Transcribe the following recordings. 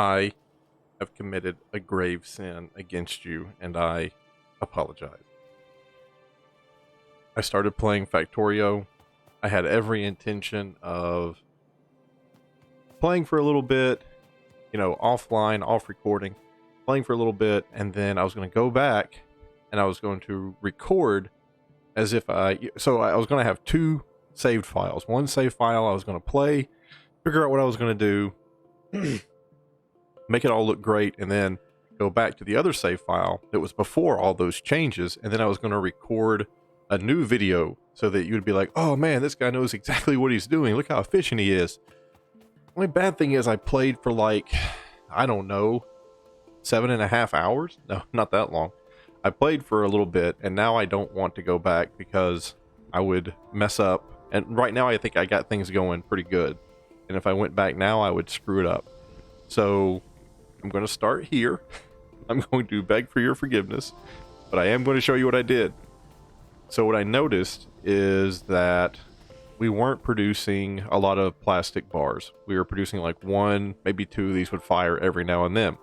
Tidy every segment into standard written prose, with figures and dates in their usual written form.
I have committed a grave sin against you, and I apologize. I started playing Factorio. I had every intention of playing for a little bit, offline, off recording, playing for a little bit, and then I was going to go back and I was going to record as if so I was going to have two saved files. One save file I was going to play, figure out what I was going to do, make it all look great, and then go back to the other save file that was before all those changes, and then I was going to record a new video so that you'd be like, oh man, this guy knows exactly what he's doing. Look how efficient he is. Only bad thing is I played for I don't know, 7.5 hours? No, not that long. I played for a little bit, and now I don't want to go back because I would mess up. And right now I think I got things going pretty good. And if I went back now, I would screw it up. So I'm going to start here. I'm going to beg for your forgiveness, but I am going to show you what I did. So what I noticed is that we weren't producing a lot of plastic bars. We were producing like one, maybe two of these would fire every now and then.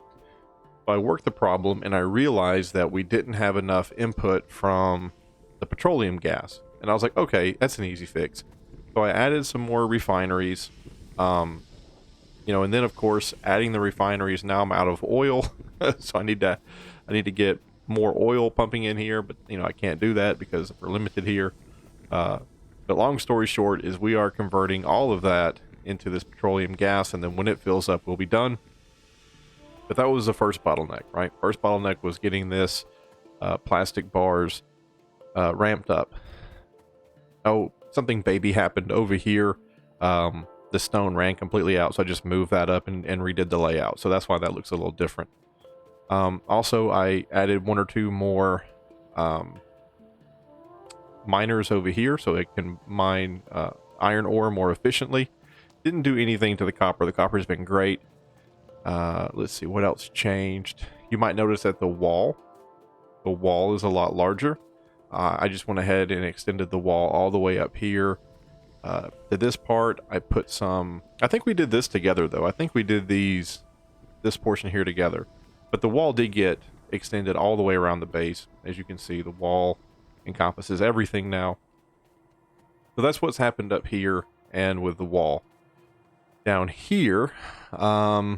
So I worked the problem and I realized that we didn't have enough input from the petroleum gas. And I was like, okay, that's an easy fix. So I added some more refineries. And then of course, adding the refineries, now I'm out of oil. So I need to get more oil pumping in here, but I can't do that because we're limited here. But long story short is we are converting all of that into this petroleum gas, and then when it fills up, we'll be done. But that was the first bottleneck, right? First bottleneck was getting this plastic bars ramped up. Oh, something baby happened over here. The stone ran completely out, so I just moved that up and redid the layout. So that's why that looks a little different. Also, I added one or two more miners over here so it can mine iron ore more efficiently. Didn't do anything to the copper. The copper's been great. Let's see what else changed. You might notice that the wall is a lot larger. I just went ahead and extended the wall all the way up here. To this part, I put some, I think we did this together though. I think we did this portion here together. But the wall did get extended all the way around the base. As you can see, the wall encompasses everything now. So that's what's happened up here and with the wall. Down here, I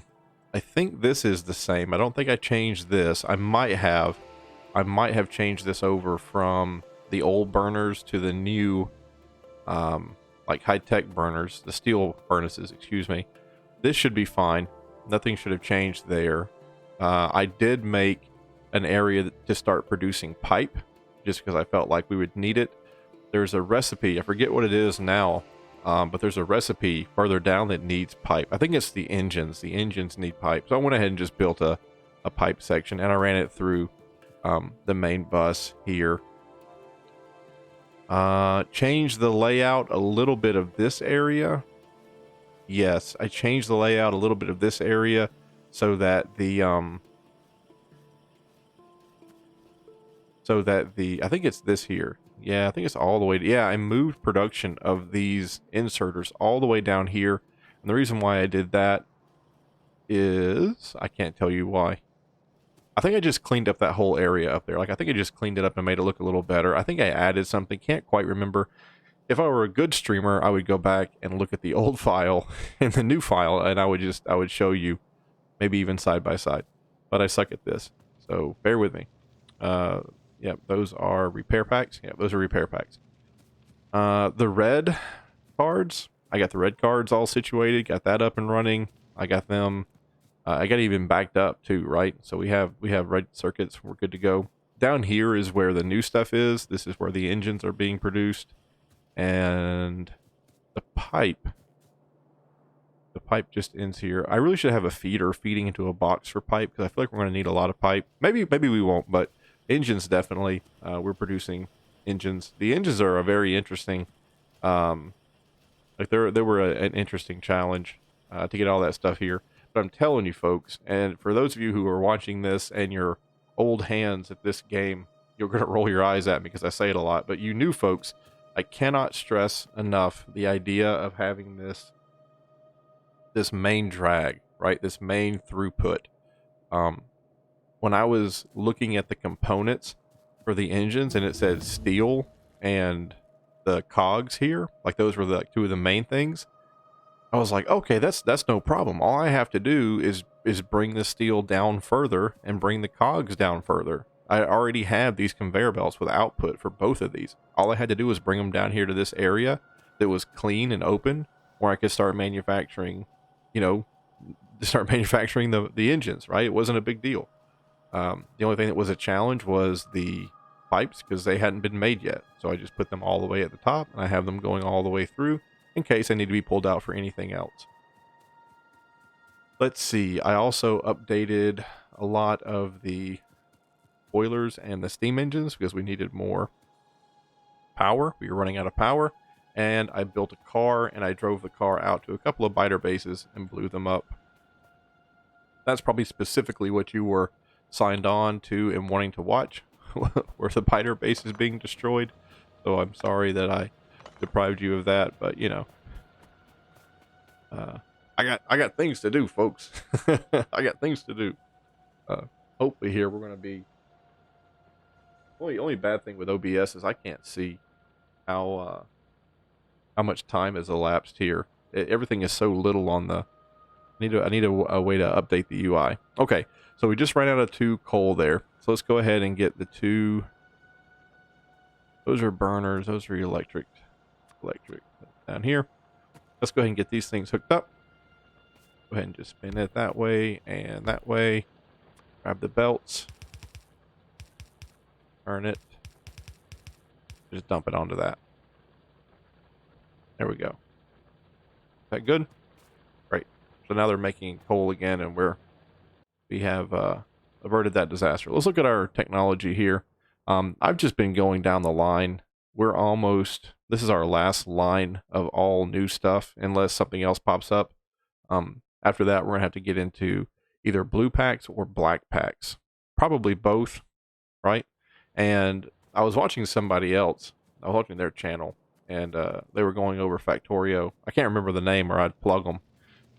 think this is the same. I don't think I changed this. I might have changed this over from the old burners to the new high-tech burners, the steel furnaces, excuse me. This should be fine. Nothing should have changed there. I did make an area to start producing pipe just because I felt like we would need it. There's a recipe, I forget what it is now, but there's a recipe further down that needs pipe. I think it's the engines. The engines need pipe. So I went ahead and just built a pipe section, and I ran it through the main bus here. Changed the layout a little bit of this area. Yes, I changed the layout a little bit of this area so that I think it's this here. Yeah, I think it's all the way. Yeah, I moved production of these inserters all the way down here. And the reason why I did that is, I can't tell you why. I think I just cleaned up that whole area up there. I think I just cleaned it up and made it look a little better. I think I added something, can't quite remember. If I were a good streamer, I would go back and look at the old file and the new file, and I would show you, maybe even side by side. But I suck at this, so bear with me. Yeah, those are repair packs. Yeah, those are repair packs. The red cards, I got the red cards all situated, got that up and running. I got them, I got even backed up too, right? So we have red circuits, we're good to go. Down here is where the new stuff is. This is where the engines are being produced. And the pipe just ends here. I really should have a feeder feeding into a box for pipe because I feel like we're going to need a lot of pipe. Maybe we won't, but engines definitely. We're producing engines. The engines are a very interesting, they were an interesting challenge to get all that stuff here. But I'm telling you folks, and for those of you who are watching this and you're old hands at this game, you're going to roll your eyes at me because I say it a lot. But you new folks, I cannot stress enough the idea of having this main drag. right? This main throughput. Um, when I was looking at the components for the engines and it said steel and the cogs here, like those were the like, two of the main things. I was like, okay, that's no problem. All I have to do is bring the steel down further and bring the cogs down further. I already had these conveyor belts with output for both of these. All I had to do was bring them down here to this area that was clean and open where I could start manufacturing, you know, start manufacturing the engines, right? It wasn't a big deal. The only thing that was a challenge was the pipes because they hadn't been made yet. So I just put them all the way at the top and I have them going all the way through in case I need to be pulled out for anything else. Let's see. I also updated a lot of the boilers and the steam engines because we needed more power. We were running out of power. And I built a car and I drove the car out to a couple of biter bases and blew them up. That's probably specifically what you were signed on to and wanting to watch, where the biter base is being destroyed. So I'm sorry that I deprived you of that, but you know, I got things to do, folks. I got things to do. Hopefully here we're gonna be. Only bad thing with OBS is I can't see how much time has elapsed here. Everything is so little on the. I need a way to update the UI. Okay, so we just ran out of 2 coal there. So let's go ahead and get the 2. Those are burners. Those are electric. Down here. Let's go ahead and get these things hooked up. Go ahead and just spin it that way and that way. Grab the belts. Turn it. Just dump it onto that. There we go. Is that good? Great. So now they're making coal again, and we have averted that disaster. Let's look at our technology here. I've just been going down the line. We're almost. This is our last line of all new stuff, unless something else pops up. After that, we're gonna have to get into either blue packs or black packs. Probably both, right? And I was watching somebody else. I was watching their channel, and they were going over Factorio. I can't remember the name, or I'd plug them.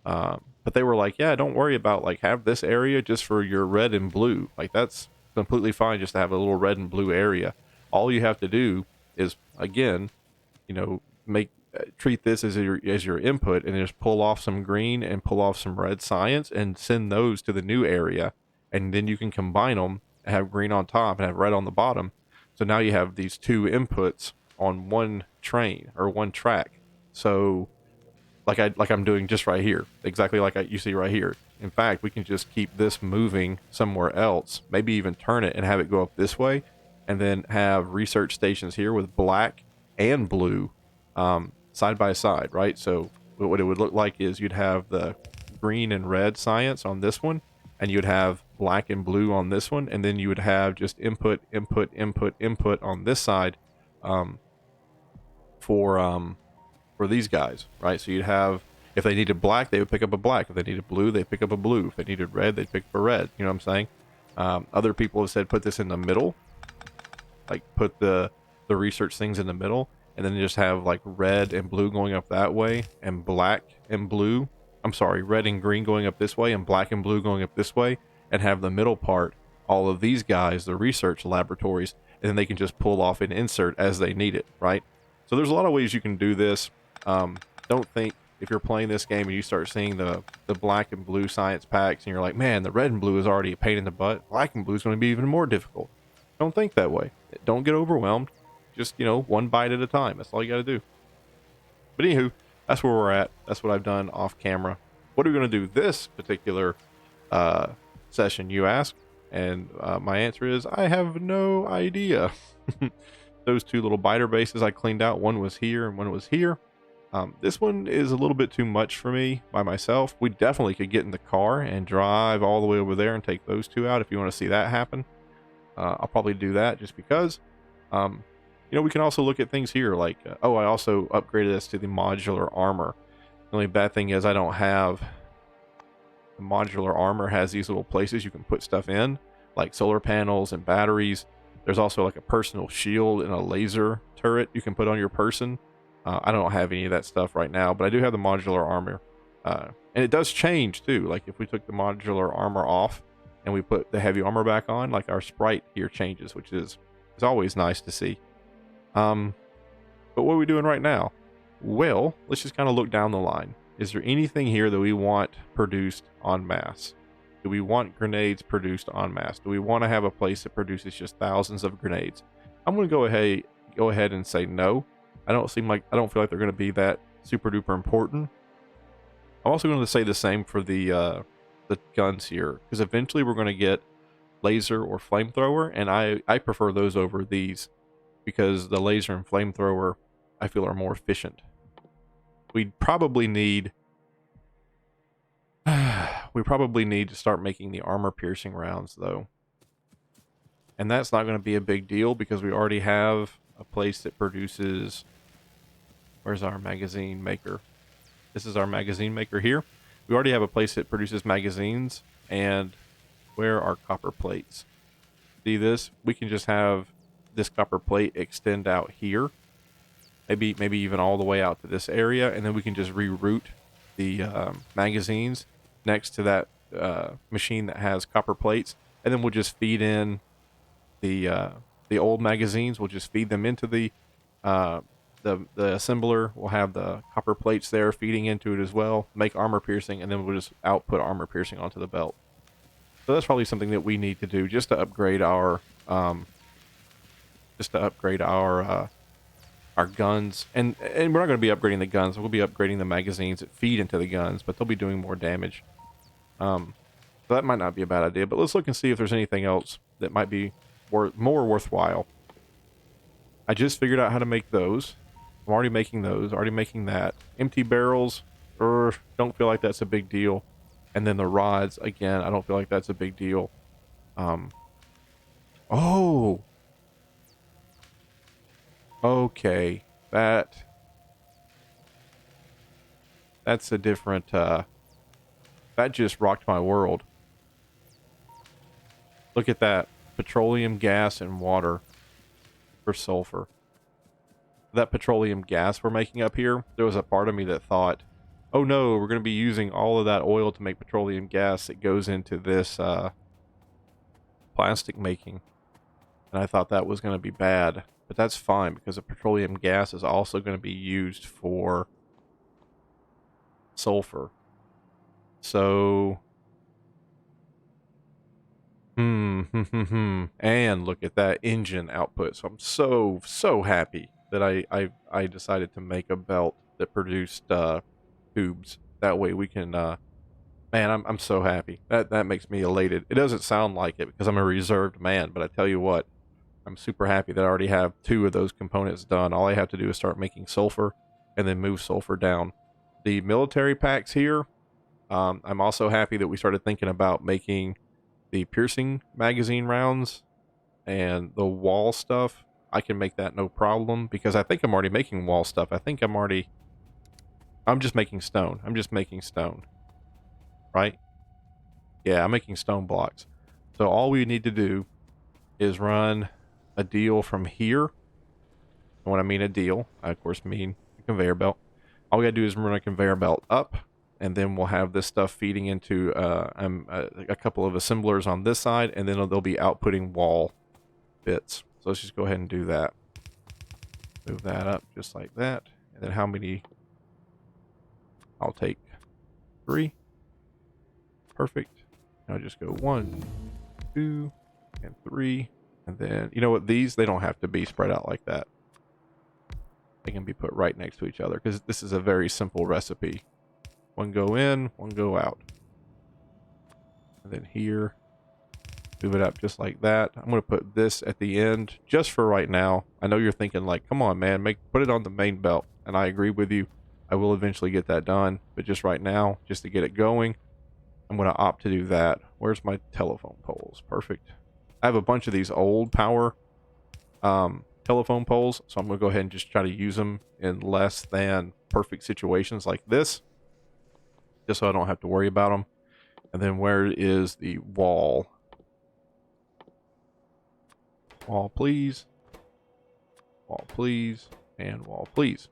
But they were like, yeah, don't worry about like have this area just for your red and blue. Like that's completely fine just to have a little red and blue area. All you have to do is, again, you know, treat this as your input and just pull off some green and pull off some red science and send those to the new area. And then you can combine them and have green on top and have red on the bottom. So now you have these 2 inputs on one train or one track. So like I'm doing just right here, exactly like you see right here. In fact, we can just keep this moving somewhere else, maybe even turn it and have it go up this way, and then have research stations here with black and blue side by side, right? So what it would look like is you'd have the green and red science on this one, and you'd have black and blue on this one, and then you would have just input on this side for these guys, right? So you'd have, if they needed black, they would pick up a black. If they needed blue, they'd pick up a blue. If they needed red, they'd pick up a red. You know what I'm saying? Other people have said put this in the middle, like put the research things in the middle, and then just have like red and blue going up that way, and black and blue. I'm sorry, red and green going up this way, and black and blue going up this way, and have the middle part, all of these guys, the research laboratories, and then they can just pull off and insert as they need it, right? So there's a lot of ways you can do this. Don't think if you're playing this game and you start seeing the black and blue science packs and you're like, man, the red and blue is already a pain in the butt. Black and blue is going to be even more difficult. Don't think that way. Don't get overwhelmed. Just, you know, one bite at a time. That's all you got to do. But anywho, that's where we're at. That's what I've done off camera. What are we going to do this particular session, you ask? And my answer is, I have no idea. Those 2 little biter bases I cleaned out. One was here and one was here. This one is a little bit too much for me by myself. We definitely could get in the car and drive all the way over there and take those 2 out if you want to see that happen. I'll probably do that just because. You know, we can also look at things here like, I also upgraded this to the modular armor. The only bad thing is I don't have, the modular armor has these little places you can put stuff in, like solar panels and batteries. There's also like a personal shield and a laser turret you can put on your person. I don't have any of that stuff right now, but I do have the modular armor. And it does change too. Like if we took the modular armor off and we put the heavy armor back on, like our sprite here changes, which is always nice to see. But what are we doing right now? Well, let's just kind of look down the line. Is there anything here that we want produced en masse? Do we want grenades produced en masse? Do we want to have a place that produces just thousands of grenades? I'm going to go ahead and say no. I don't feel like they're going to be that super duper important. I'm also going to say the same for the guns here, because eventually we're going to get laser or flamethrower, and I prefer those over these, because the laser and flamethrower I feel are more efficient. We'd probably need to start making the armor piercing rounds though. And that's not going to be a big deal because we already have a place that produces. Where's our magazine maker? This is our magazine maker here. We already have a place that produces magazines. And where are copper plates? See this? We can just have this copper plate extend out here. Maybe even all the way out to this area, and then we can just reroute the magazines next to that machine that has copper plates, and then we'll just feed in the old magazines. We'll just feed them into the assembler. We'll have the copper plates there feeding into it as well, make armor piercing, and then we'll just output armor piercing onto the belt. So that's probably something that we need to do just to upgrade our guns, and we're not going to be upgrading the guns. We'll be upgrading the magazines that feed into the guns, but they'll be doing more damage. So that might not be a bad idea, but let's look and see if there's anything else that might be more worthwhile. I just figured out how to make those. I'm already making those, already making that. Empty barrels, don't feel like that's a big deal. And then the rods, again, I don't feel like that's a big deal. Oh! Okay, that's a different, that just rocked my world. Look at that. Petroleum gas and water for sulfur. That petroleum gas we're making up here, there was a part of me that thought, oh no, we're going to be using all of that oil to make petroleum gas that goes into this plastic making. And I thought that was going to be bad. But that's fine, because the petroleum gas is also going to be used for sulfur. So, and look at that engine output. So I'm so happy that I decided to make a belt that produced tubes. That way we can, man, I'm so happy. That makes me elated. It doesn't sound like it because I'm a reserved man, but I tell you what, I'm super happy that I already have 2 of those components done. All I have to do is start making sulfur and then move sulfur down. The military packs here, I'm also happy that we started thinking about making the piercing magazine rounds and the wall stuff. I can make that no problem because I think I'm already making wall stuff. I'm just making stone. Right? Yeah, I'm making stone blocks. So all we need to do is run a deal from here. And when I mean a deal, I of course mean a conveyor belt. All we gotta do is run a conveyor belt up, and then we'll have this stuff feeding into a couple of assemblers on this side, and then they'll be outputting wall bits. So let's just go ahead and do that. Move that up just like that. And then how many? I'll take 3. Perfect. Now just go 1, 2, and 3. And then, you know what? These, they don't have to be spread out like that. They can be put right next to each other because this is a very simple recipe. One go in, one go out. And then here, move it up just like that. I'm going to put this at the end just for right now. I know you're thinking like, come on, man, put it on the main belt. And I agree with you. I will eventually get that done. But just right now, just to get it going, I'm going to opt to do that. Where's my telephone poles? Perfect. I have a bunch of these old power telephone poles, so I'm going to go ahead and just try to use them in less than perfect situations like this, just so I don't have to worry about them. And then where is the wall? Wall, please. Wall, please. And wall, please.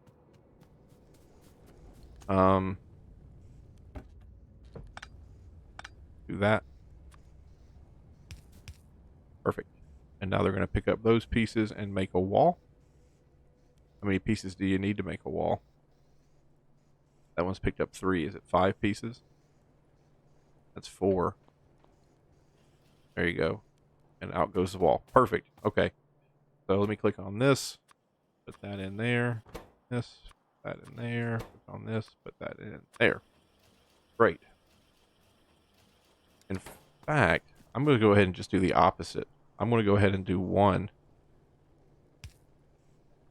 Do that. Perfect. And now they're going to pick up those pieces and make a wall. How many pieces do you need to make a wall? That one's picked up 3. Is it 5 pieces? That's 4. There you go. And out goes the wall. Perfect. Okay. So let me click on this. Put that in there. This. Put that in there. Click on this. Put that in there. Great. In fact, I'm going to go ahead and just do the opposite. I'm going to go ahead and do one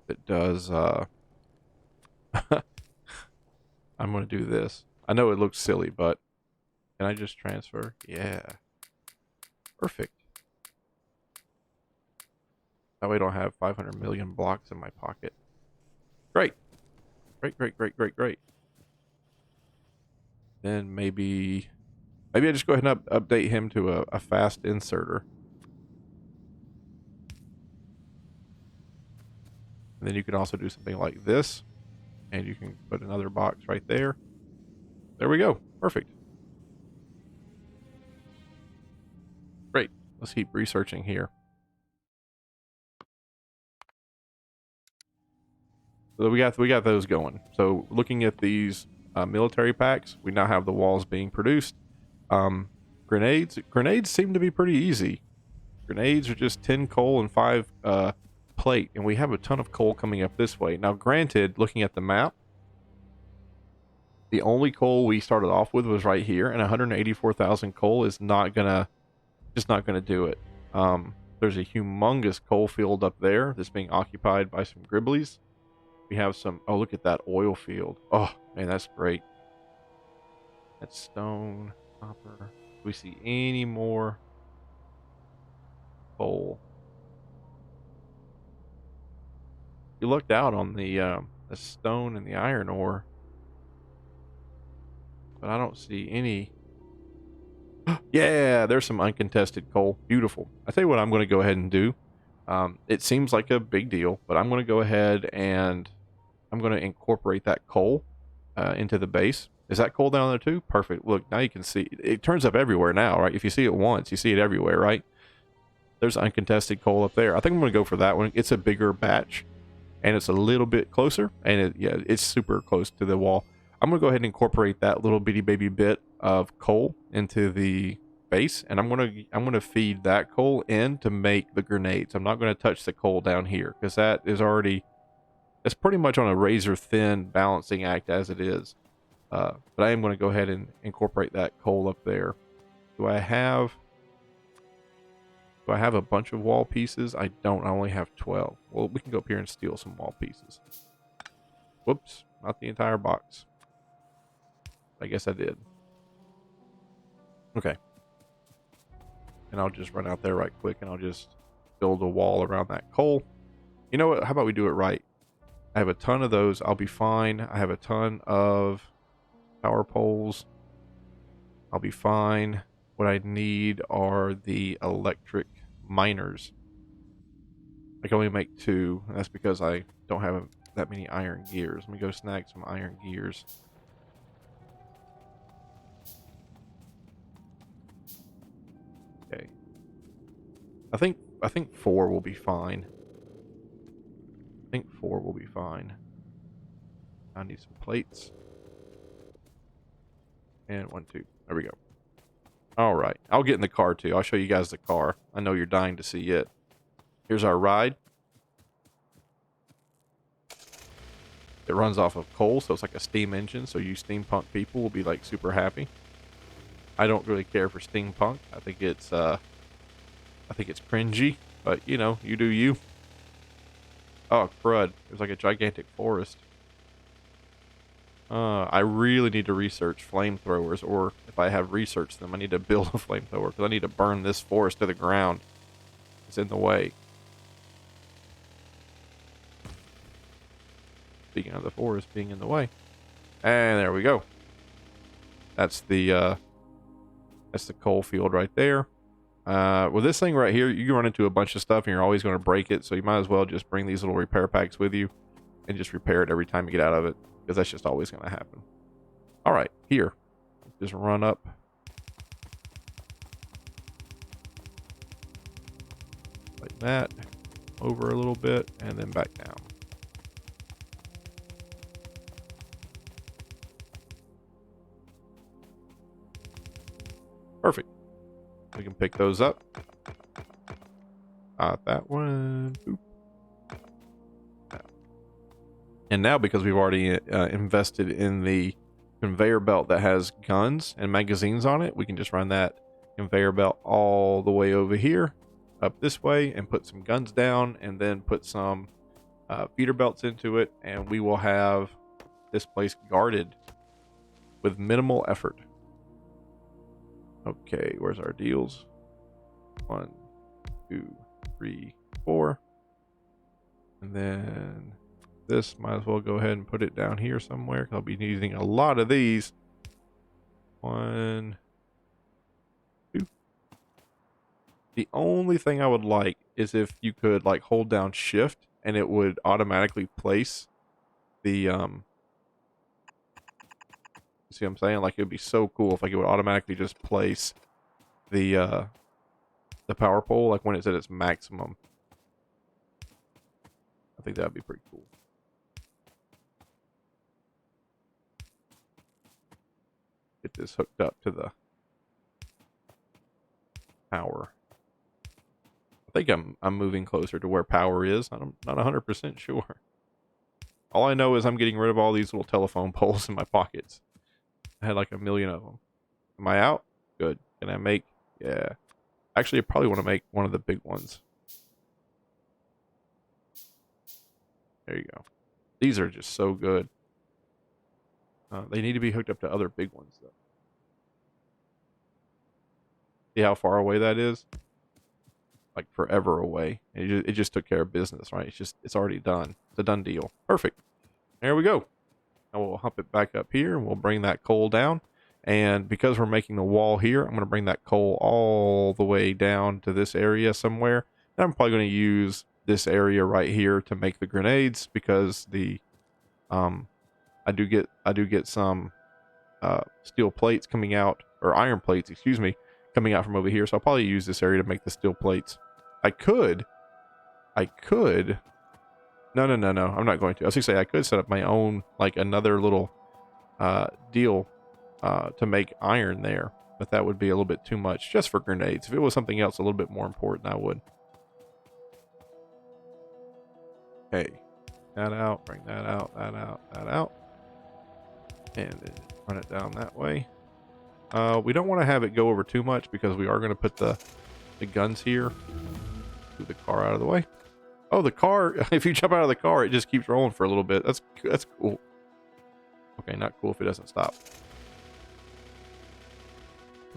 that does, I'm going to do this. I know it looks silly, but can I just transfer? Yeah. Perfect. That way I don't have 500 million blocks in my pocket. Great. Great, great, great, great, great. Then maybe I just go ahead and update him to a fast inserter. And then you can also do something like this. And you can put another box right there. There we go. Perfect. Great. Let's keep researching here. So we got those going. So looking at these military packs, we now have the walls being produced. Grenades seem to be pretty easy. Grenades are just 10 coal and 5 plate, and we have a ton of coal coming up this way. Now, granted, looking at the map, the only coal we started off with was right here, and 184,000 coal is just not gonna do it. There's a humongous coal field up there that's being occupied by some Gribblies. We have some, oh, look at that oil field. Oh, man, that's great. That's stone, copper. Do we see any more coal? You looked out on the stone and the iron ore, but I don't see any. Yeah, there's some uncontested coal. Beautiful. I tell you what I'm going to go ahead and do. It seems like a big deal, but I'm going to go ahead and I'm going to incorporate that coal into the base. Is that coal down there too? Perfect. Look, now you can see it turns up everywhere now, right? If you see it once, you see it everywhere, right? There's uncontested coal up there. I think I'm going to go for that one. It's a bigger batch and it's a little bit closer, and it's super close to the wall. I'm going to go ahead and incorporate that little bitty baby bit of coal into the base, and I'm going to feed that coal in to make the grenades. I'm not going to touch the coal down here because that is already, it's pretty much on a razor thin balancing act as it is. But I am going to go ahead and incorporate that coal up there. Do I have a bunch of wall pieces? I don't. I only have 12. Well, we can go up here and steal some wall pieces. Whoops, not the entire box. I guess I did. Okay. And I'll just run out there right quick and I'll just build a wall around that coal. You know what? How about we do it right? I have a ton of those. I'll be fine. I have a ton of power poles. I'll be fine. What I need are the electric miners. I can only make 2. And that's because I don't have that many iron gears. Let me go snag some iron gears. Okay. I think 4 will be fine. I think 4 will be fine. I need some plates. And 1, 2. There we go. All right. I'll get in the car too. I'll show you guys the car. I know you're dying to see it. Here's our ride. It runs off of coal, so it's like a steam engine. So you steampunk people will be like super happy. I don't really care for steampunk. I think it's cringy, but you know, you do you. Oh crud! There's like a gigantic forest. I really need to research flamethrowers, or if I have researched them, I need to build a flamethrower because I need to burn this forest to the ground. It's in the way. Speaking of the forest being in the way, and there we go. That's the coal field right there. With this thing right here, you can run into a bunch of stuff and you're always going to break it, so you might as well just bring these little repair packs with you and just repair it every time you get out of it, because that's just always going to happen. All right, here, just run up like that, over a little bit, and then back down. Perfect. We can pick those up. That one. Boop. And now, because we've already invested in the conveyor belt that has guns and magazines on it, we can just run that conveyor belt all the way over here, up this way, and put some guns down, and then put some feeder belts into it, and we will have this place guarded with minimal effort. Okay, where's our deals? 1, 2, 3, 4. And then this, might as well go ahead and put it down here somewhere, because I'll be using a lot of these. 1, 2. The only thing I would like is if you could like hold down shift and it would automatically place the see what I'm saying? Like, it would be so cool if like it would automatically just place the power pole like when it's at its maximum. I think that'd be pretty cool. Get this hooked up to the power. I think I'm moving closer to where power is. I'm not 100% sure. All I know is I'm getting rid of all these little telephone poles in my pockets. I had like a million of them. Am I out? Good. Can I make? Yeah. Actually, I probably want to make one of the big ones. There you go. These are just so good. They need to be hooked up to other big ones, though. See how far away that is? Like forever away. It just took care of business, right? It's already done. It's a done deal. Perfect. There we go. Now we'll hump it back up here, and we'll bring that coal down. And because we're making the wall here, I'm going to bring that coal all the way down to this area somewhere. And I'm probably going to use this area right here to make the grenades, because the I do get some steel plates coming out, or iron plates, excuse me, coming out from over here. So I'll probably use this area to make the steel plates. I could. No, I'm not going to. I was going to say I could set up my own, like another little deal to make iron there, but that would be a little bit too much just for grenades. If it was something else a little bit more important, I would. Okay, that out, bring that out, that out, and then run it down that way. We don't want to have it go over too much, because we are going to put the guns here. Move the car out of the way. Oh, the car, if you jump out of the car, it just keeps rolling for a little bit. That's cool. Okay, not cool if it doesn't stop.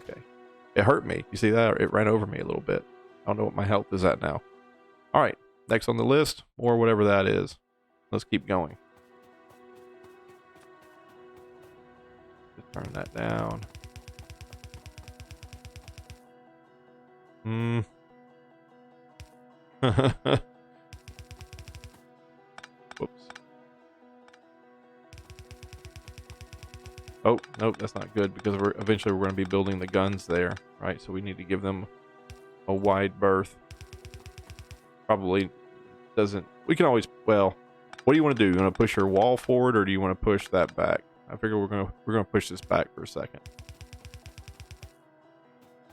Okay. It hurt me. You see that? It ran over me a little bit. I don't know what my health is at now. All right. Next on the list, or whatever that is. Let's keep going. Just turn that down. Whoops. Oh, nope, that's not good, because eventually we're going to be building the guns there, right? So we need to give them a wide berth. Probably doesn't. We can always. Well, what do you want to do? You want to push your wall forward, or do you want to push that back? I figure we're gonna push this back for a second.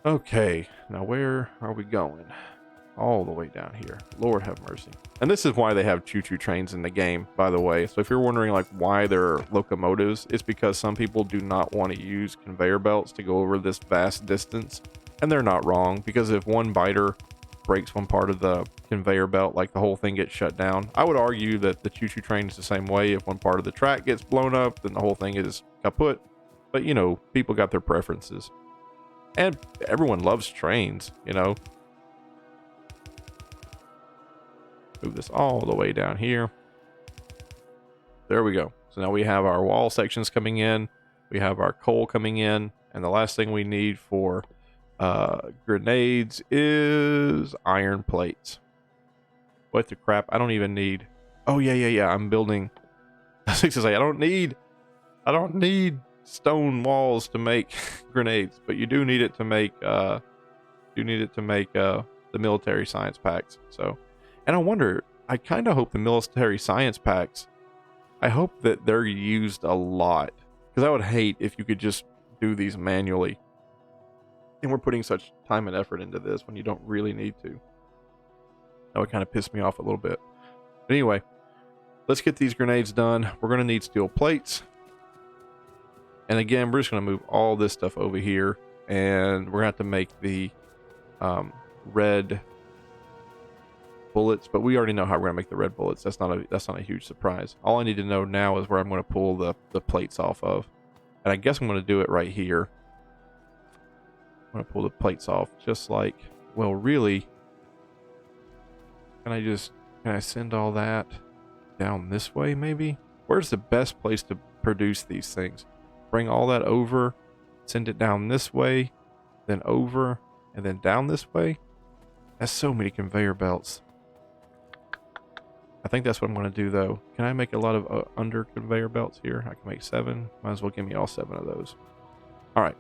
Okay, now where are we going? All the way down here. Lord have mercy. And this is why they have choo-choo trains in the game, by the way. So if you're wondering like why they're locomotives, it's because some people do not want to use conveyor belts to go over this vast distance. And they're not wrong, because if one biter breaks one part of the conveyor belt, like the whole thing gets shut down. I would argue that the choo-choo train is the same way. If one part of the track gets blown up, then the whole thing is kaput. But you know, people got their preferences. And everyone loves trains, you know. Move this all the way down here. There we go. So now we have our wall sections coming in. We have our coal coming in. And the last thing we need for grenades is iron plates. What the crap? I don't even need. Oh yeah. I'm building. I was going to say I don't need stone walls to make grenades, but you do need it to make the the military science packs. So, and I wonder, I kind of hope the military science packs, I hope that they're used a lot, because I would hate if you could just do these manually. And we're putting such time and effort into this when you don't really need to. That would kind of piss me off a little bit. But anyway, let's get these grenades done. We're going to need steel plates. And again, we're just going to move all this stuff over here. And we're going to have to make the red bullets. But we already know how we're going to make the red bullets. That's not a huge surprise. All I need to know now is where I'm going to pull the plates off of. And I guess I'm going to do it right here. I'm going to pull the plates off just like, well, really, can I send all that down this way maybe? Where's the best place to produce these things? Bring all that over, send it down this way, then over, and then down this way? That's so many conveyor belts. I think that's what I'm going to do though. Can I make a lot of under conveyor belts here? I can make 7. Might as well give me all 7 of those. All right.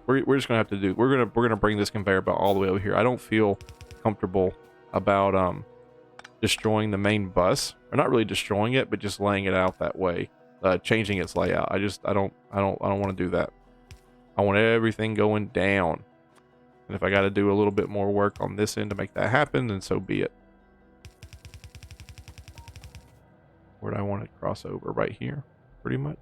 We're just gonna have to do. We're gonna bring this conveyor belt all the way over here. I don't feel comfortable about destroying the main bus, or not really destroying it, but just laying it out that way, changing its layout. I don't want to do that. I want everything going down, and if I got to do a little bit more work on this end to make that happen, then so be it. Where do I want to cross over? Right here, pretty much.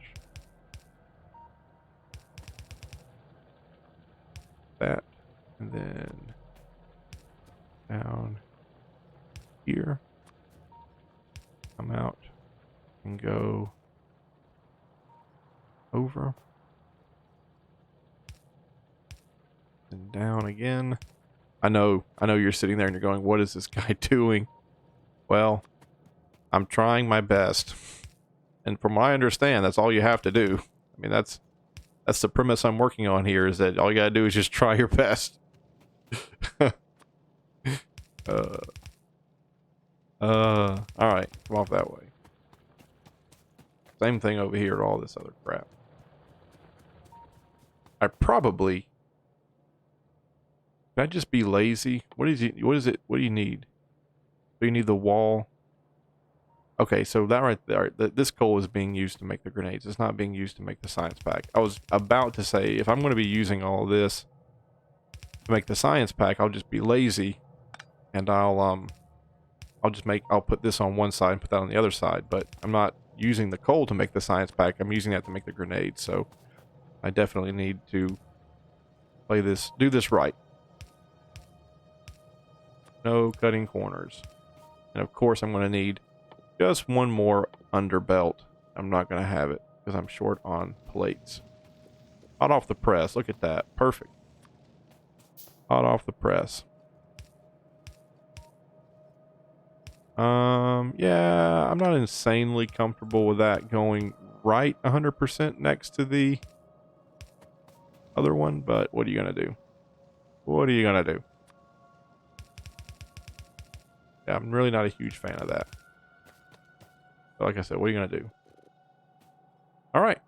That, and then down here, come out and go over and down again. I know you're sitting there and you're going, what is this guy doing? Well, I'm trying my best, and from what I understand, that's all you have to do. I mean, that's the premise I'm working on here, is that all you gotta do is just try your best. Alright, come off that way. Same thing over here, all this other crap. I probably... Can I just be lazy? What do you need? Do you need the wall? Okay, so that right there, this coal is being used to make the grenades. It's not being used to make the science pack. I was about to say, if I'm going to be using all this to make the science pack, I'll just be lazy, and I'll put this on one side and put that on the other side. But I'm not using the coal to make the science pack. I'm using that to make the grenades. So I definitely need to do this right. No cutting corners, and of course I'm going to need just one more underbelt. I'm not going to have it because I'm short on plates. Hot off the press. Look at that. Perfect. Hot off the press. Yeah, I'm not insanely comfortable with that going right 100% next to the other one, but what are you going to do? What are you going to do? Yeah, I'm really not a huge fan of that. But like I said, what are you going to do? All right.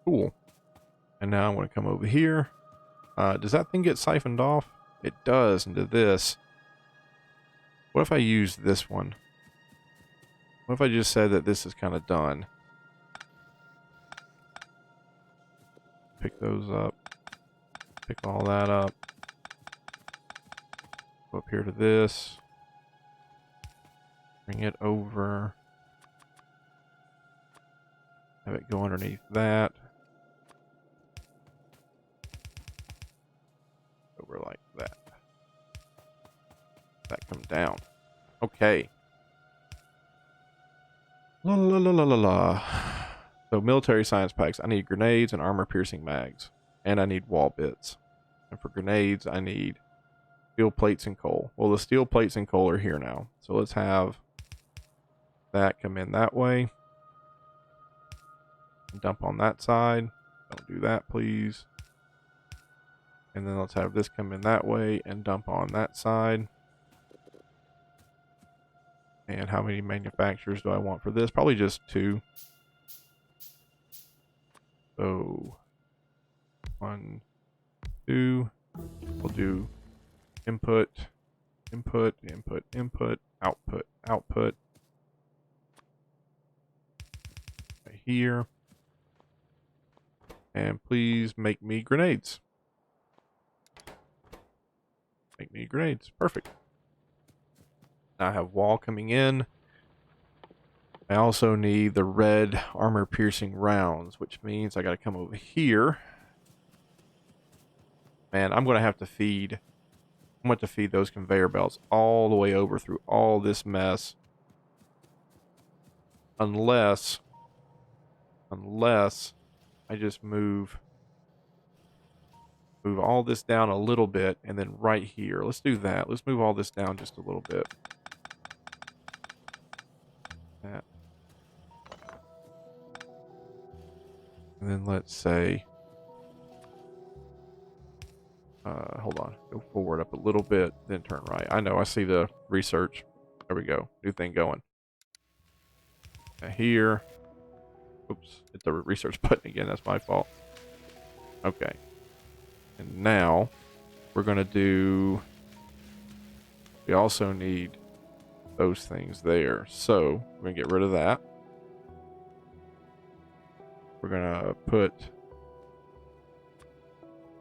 Cool. And now I'm going to come over here. Does that thing get siphoned off? It does into this. What if I use this one? What if I just said that this is kind of done? Pick those up. Pick all that up. Go up here to this. Bring it over. Have it go underneath that. Over like that. That come down. Okay. La la la la la la. So military science packs. I need grenades and armor piercing mags. And I need wall bits. And for grenades, I need steel plates and coal. Well, the steel plates and coal are here now. So let's have that come in that way. Dump on that side. Don't do that, please. And then let's have this come in that way and dump on that side. And how many manufacturers do I want for this? Probably just 2. So 1, 2. We'll do input, input, input, input, output, output. Right here. And please make me grenades. Make me grenades. Perfect. Now I have wall coming in. I also need the red armor piercing rounds, which means I got to come over here. Man, I'm going to have to feed. I'm going to feed those conveyor belts all the way over through all this mess. Unless I just move all this down a little bit, and then right here. Let's do that. Let's move all this down just a little bit. That. And then let's say, hold on, go forward up a little bit, then turn right. I know, I see the research. There we go. New thing going. Here. Oops, hit the research button again. That's my fault. Okay. And now we're going to do, we also need those things there. So we're going to get rid of that. We're going to put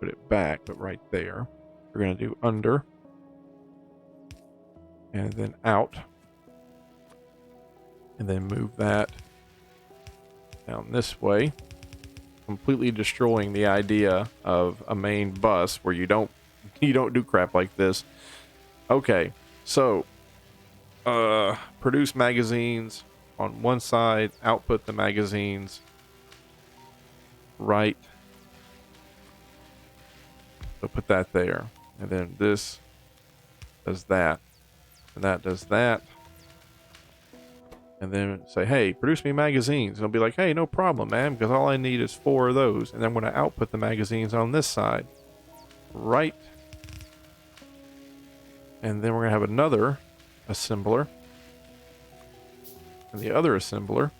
it back, but right there. We're going to do under and then out. And then move that down this way, completely destroying the idea of a main bus where you don't do crap like this. Okay, so produce magazines on one side, output the magazines right. So put that there, and then this does that, and that does that. And then say, hey, produce me magazines. And I'll be like, hey, no problem, man, because all I need is 4 of those. And then I'm going to output the magazines on this side. Right. And then we're going to have another assembler. And the other assembler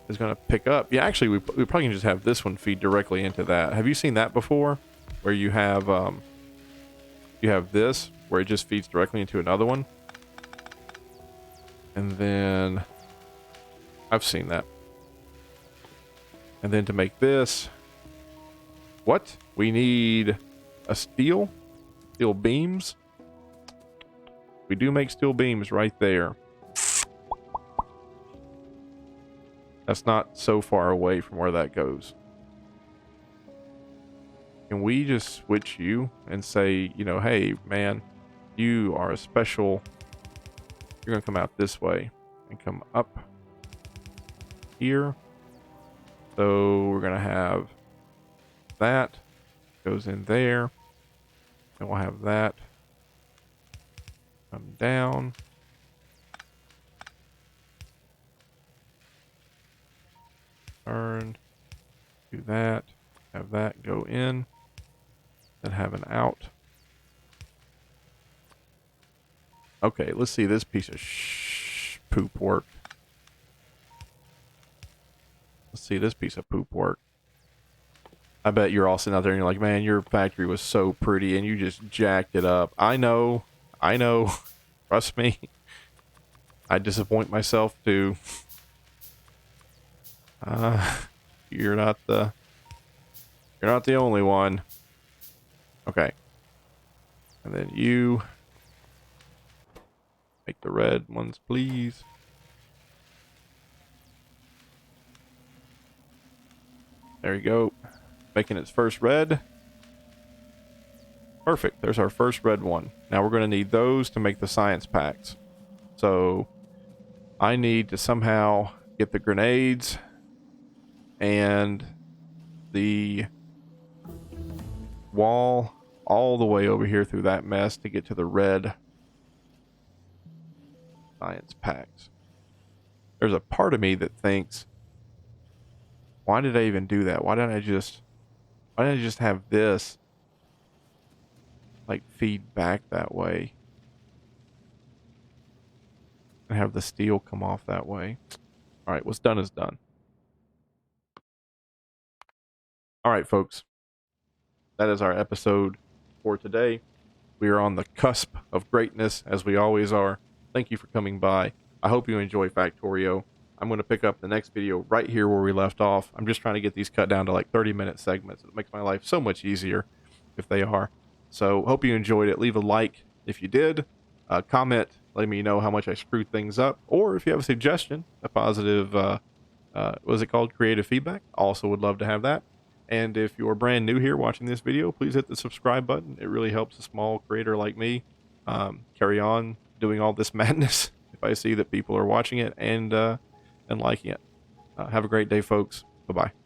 is going to pick up. Yeah, actually, we probably can just have this one feed directly into that. Have you seen that before? Where you have this, where it just feeds directly into another one? And then I've seen that. And then to make this, what? We need a steel beams. We do make steel beams right there. That's not so far away from where that goes. Can we just switch you and say, you know, hey, man, you are a special. You're going to come out this way and come up here. So we're going to have that goes in there. And we'll have that come down. Turn. Do that. Have that go in. Then have an out. Okay, let's see this piece of poop work. Let's see this piece of poop work. I bet you're all sitting out there and you're like, man, your factory was so pretty and you just jacked it up. I know. Trust me. I disappoint myself too. You're not the only one. Okay. And then you make the red ones, please. There you go. Making its first red. Perfect. There's our first red one. Now we're going to need those to make the science packs. So I need to somehow get the grenades and the wall all the way over here through that mess to get to the red science packs. There's a part of me that thinks, why did I even do that? Why didn't I just have this like feed back that way and have the steel come off that way? All right, what's done is done. All right, folks. That is our episode for today. We are on the cusp of greatness, as we always are. Thank you for coming by. I hope you enjoy Factorio. I'm going to pick up the next video right here where we left off. I'm just trying to get these cut down to like 30-minute segments. It makes my life so much easier if they are. So hope you enjoyed it. Leave a like if you did. Comment, letting me know how much I screwed things up. Or if you have a suggestion, a positive, what is it called? Creative feedback. Also would love to have that. And if you're brand new here watching this video, please hit the subscribe button. It really helps a small creator like me carry on doing all this madness if I see that people are watching it and liking it. Have a great day, folks. Bye-bye.